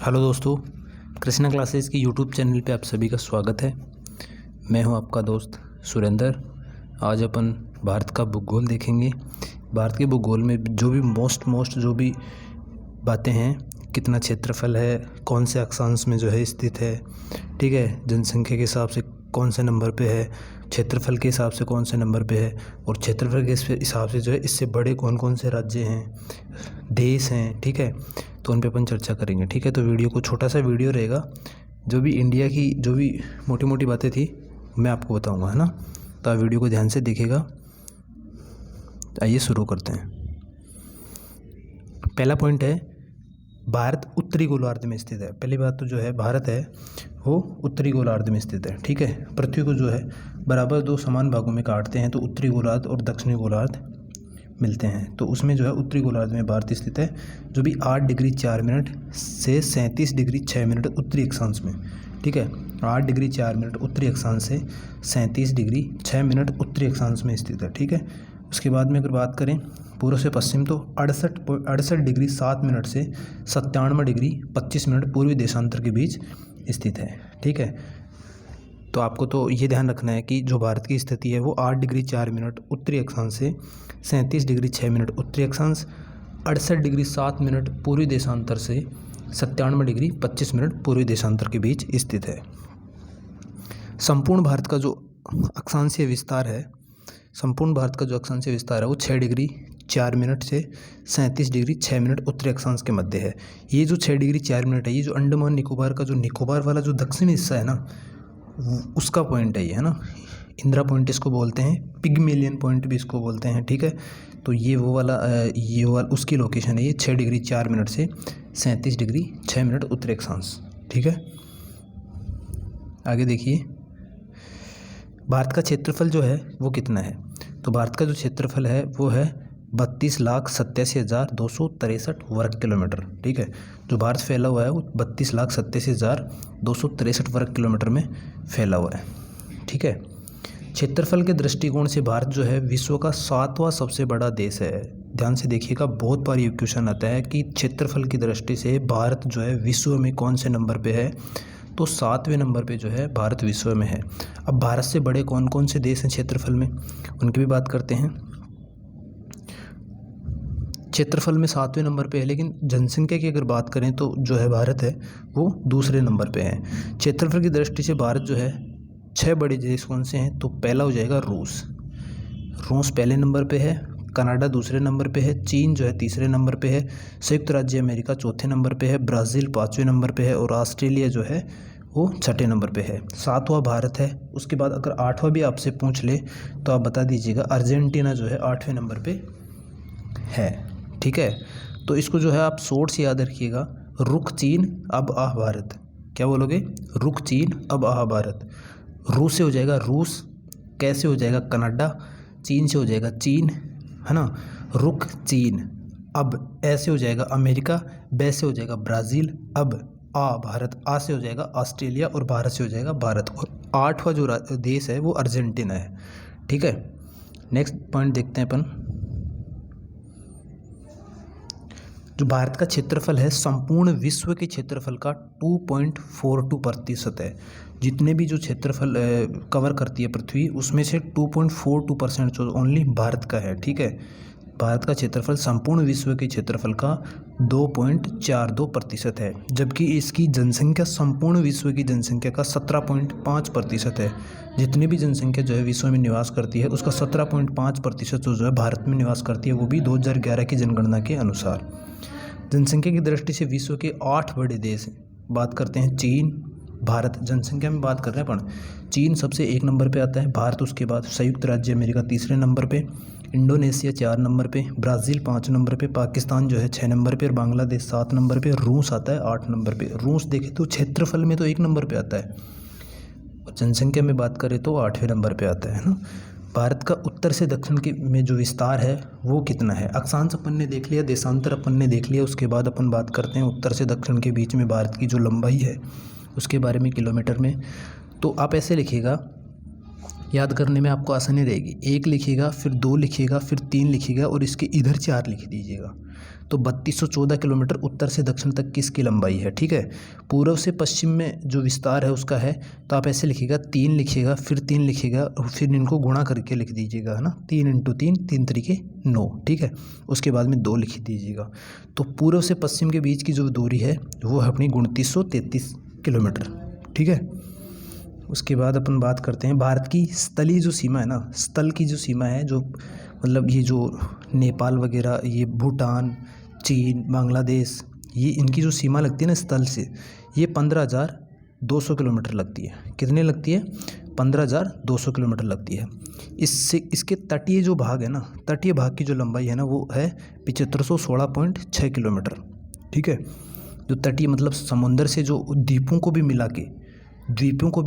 Hello दोस्तों, Krishna classes की YouTube channel पे आप सभी का स्वागत है। मैं हूं आपका दोस्त सुरेंद्र। आज अपन भारत का भूगोल देखेंगे। भारत के भूगोल में जो भी मोस्ट जो भी बातें हैं, कितना क्षेत्रफल है, कौन से अक्षांश में जो है स्थित है, ठीक है, जनसंख्या के हिसाब से कौन से नंबर पे है, क्षेत्रफल के हिसाब से कौन से नंबर पे है, और क्षेत्रफल के हिसाब से जो है इससे बड़े कौन कौन से राज्य हैं, देश हैं, ठीक है, तो उन पे अपन चर्चा करेंगे। ठीक है, तो वीडियो को छोटा सा वीडियो रहेगा। जो भी इंडिया की जो भी मोटी मोटी बातें थी मैं आपको बताऊंगा, है ना। तो आप वीडियो को ध्यान से देखिएगा। आइए शुरू करते हैं। पहला पॉइंट है, भारत उत्तरी गोलार्ध में स्थित है। पहली बात तो जो है भारत है वो उत्तरी गोलार्ध में स्थित है। ठीक है, पृथ्वी को जो है बराबर दो समान भागों में काटते हैं तो उत्तरी गोलार्ध और दक्षिणी गोलार्ध मिलते हैं। तो उसमें जो है उत्तरी गोलार्ध में भारत स्थित है, जो भी 8 डिग्री 4 मिनट से 37 डिग्री 6 मिनट उत्तरी अक्षांश में। ठीक है, 8 डिग्री 4 मिनट उत्तरी अक्षांश से 37 डिग्री 6 मिनट उत्तरी अक्षांश में स्थित है। ठीक है, उसके बाद में अगर बात करें पूर्व से पश्चिम तो 68 डिग्री 7 मिनट से 97 डिग्री 25 मिनट पूर्वी देशांतर के बीच स्थित है। ठीक है, तो आपको तो ये ध्यान रखना है कि जो भारत की स्थिति है वो 8 डिग्री 4 मिनट उत्तरी अक्षांश से 37 डिग्री 6 मिनट उत्तरी अक्षांश, 68 डिग्री 7 मिनट पूर्वी देशांतर से 97 डिग्री 25 मिनट पूर्वी देशांतर के बीच स्थित है। संपूर्ण भारत का जो अक्षांशीय विस्तार है, वो 6 डिग्री 4 मिनट से 37 डिग्री 6 मिनट उत्तरी अक्षांश के मध्य है। ये जो 6 डिग्री 4 मिनट है, ये जो अंडमान निकोबार का जो निकोबार वाला जो दक्षिणी हिस्सा है ना, उसका पॉइंट है ये, है ना। इंदिरा पॉइंट इसको बोलते हैं, पिग्मेलियन पॉइंट भी इसको बोलते हैं। ठीक है, तो ये वाला उसकी लोकेशन है। ये 6 डिग्री 4 मिनट से 37 डिग्री 6 मिनट उत्तरी अक्षांश। ठीक है, आगे देखिए भारत का क्षेत्रफल जो है वो कितना है। तो भारत का जो क्षेत्रफल है वो है 32,87,263 वर्ग किलोमीटर। ठीक है, जो भारत फैला हुआ है वो 32,87,263 वर्ग किलोमीटर में फैला हुआ है। ठीक है, क्षेत्रफल के दृष्टिकोण से भारत जो है विश्व का 7वां सबसे बड़ा देश है। ध्यान से देखिएगा, बहुत बार ये क्वेश्चन आता है कि क्षेत्रफल की दृष्टि से भारत जो है विश्व में कौन से नंबर पे है, तो 7वें नंबर पे जो है भारत विश्व में है। अब भारत से बड़े कौन कौन से देश हैं क्षेत्रफल में, उनकी भी बात करते हैं। क्षेत्रफल में 7वें नंबर पे है, लेकिन जनसंख्या की अगर बात करें तो जो है भारत है वो दूसरे नंबर पे है। क्षेत्रफल की दृष्टि से भारत जो है 6 बड़े देश कौन से हैं, तो पहला हो जाएगा रूस पहले नंबर पे है, कनाडा दूसरे नंबर पे है, चीन जो है तीसरे नंबर पे है, संयुक्त राज्य अमेरिका चौथे नंबर पे है, ब्राज़ील 5वें नंबर पे है, और ऑस्ट्रेलिया जो है वो 6ठे नंबर पे है। 7वां भारत है। उसके बाद अगर 8वां भी आपसे पूछ ले तो आप बता दीजिएगा, अर्जेंटीना जो है 8वें नंबर पे है। ठीक है, तो इसको जो है आप शॉर्ट से याद रखिएगा, रुख चीन अब आह भारत। क्या बोलोगे, रुख चीन अब आह भारत। रूस से हो जाएगा रूस, कैसे हो जाएगा कनाडा, चीन से हो जाएगा चीन, है ना, रुख चीन। अब ऐसे हो जाएगा अमेरिका, बै से हो जाएगा ब्राज़ील, अब आ भारत, आ से हो जाएगा ऑस्ट्रेलिया, और भारत से हो जाएगा भारत, और 8वां जो देश है वो अर्जेंटीना है। ठीक है, नेक्स्ट पॉइंट देखते हैं अपन। जो भारत का क्षेत्रफल है संपूर्ण विश्व के क्षेत्रफल का 2.42% है। जितने भी जो क्षेत्रफल कवर करती है पृथ्वी, उसमें से 2.42% जो ओनली भारत का है। ठीक है, भारत का क्षेत्रफल संपूर्ण विश्व के क्षेत्रफल का 2.42% है, जबकि इसकी जनसंख्या संपूर्ण विश्व की जनसंख्या का 17.5% है। जितनी भी जनसंख्या जो है विश्व में निवास करती है उसका 17.5% जो है भारत में निवास करती है, वो भी 2011 की जनगणना के अनुसार। जनसंख्या की दृष्टि से विश्व के 8 बड़े देश हैं। बात करते हैं चीन, भारत, जनसंख्या में बात कर रहे हैं अपन। चीन सबसे 1 नंबर पे आता है, भारत उसके बाद संयुक्त राज्य अमेरिका तीसरे नंबर पे, इंडोनेशिया 4 नंबर पे, ब्राज़ील 5 नंबर पे, पाकिस्तान जो है 6 नंबर पे, और बांग्लादेश 7 नंबर पे, रूस आता है 8 नंबर पे। रूस देखें तो क्षेत्रफल में तो 1 नंबर पे आता है, और जनसंख्या में बात करें तो 8वें नंबर पे आता है ना। भारत का उत्तर से दक्षिण के में जो विस्तार है वो कितना है। अक्षांश अपन ने देख लिया, देशांतर अपन ने देख लिया, उसके बाद अपन बात करते हैं उत्तर से दक्षिण के बीच में भारत की जो लंबाई है उसके बारे में किलोमीटर में। तो आप ऐसे लिखिएगा, याद करने में आपको आसानी रहेगी। 1 लिखिएगा, फिर 2 लिखिएगा, फिर 3 लिखिएगा, और इसके इधर 4 लिख दीजिएगा। तो 3214 किलोमीटर उत्तर से दक्षिण तक की इसकी लंबाई है। ठीक है, पूर्व से पश्चिम में जो विस्तार है उसका है, तो आप ऐसे लिखिएगा 3 लिखिएगा, फिर 3 लिखिएगा और फिर इनको गुणा करके लिख दीजिएगा, है ना, 3 × 3, 3 तरीके 9। ठीक है, उसके बाद में 2 लिख दीजिएगा। तो पूर्व से पश्चिम के बीच की जो दूरी है वो है अपनी 2933 किलोमीटर। ठीक है, उसके बाद अपन बात करते हैं भारत की स्थलीय जो सीमा है ना, स्थल की जो सीमा है, जो मतलब ये जो नेपाल वगैरह, ये भूटान, चीन, बांग्लादेश, ये इनकी जो सीमा लगती है ना स्थल से, ये 15,200 किलोमीटर लगती है। कितने लगती है? 15,200 किलोमीटर लगती है। इससे इसके तटीय जो भाग है ना, तटीय भाग की जो लंबाई है ना वो है 7516.6 किलोमीटर। ठीक है, जो तटीय मतलब समुंदर से जो द्वीपों को भी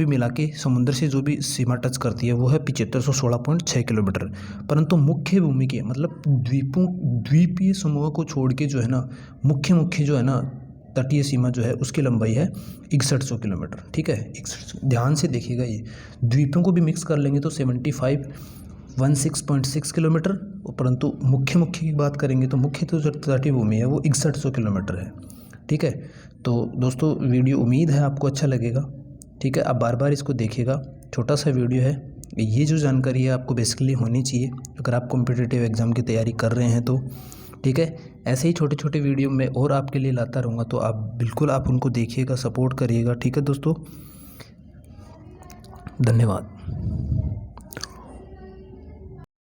मिला के समुद्र से जो भी सीमा टच करती है वो है 7516.6 किलोमीटर। परंतु मुख्य भूमि के मतलब द्वीपीय समूह को छोड़ के जो है ना मुख्य जो है ना तटीय सीमा जो है उसकी लंबाई है 6100 किलोमीटर। ठीक है, 6100, ध्यान से देखिएगा, ये द्वीपों को भी मिक्स कर लेंगे तो 7516.6 किलोमीटर, परंतु मुख्य की बात करेंगे तो मुख्य तो जो तटीय भूमि है वो 6100 किलोमीटर है। ठीक है, तो दोस्तों वीडियो उम्मीद है आपको अच्छा लगेगा। ठीक है, आप बार बार इसको देखिएगा, छोटा सा वीडियो है। ये जो जानकारी है आपको बेसिकली होनी चाहिए अगर आप कॉम्पिटिटिव एग्ज़ाम की तैयारी कर रहे हैं तो। ठीक है, ऐसे ही छोटे छोटे वीडियो मैं और आपके लिए लाता रहूँगा, तो आप बिल्कुल आप उनको देखिएगा, सपोर्ट करिएगा। ठीक है दोस्तों, धन्यवाद।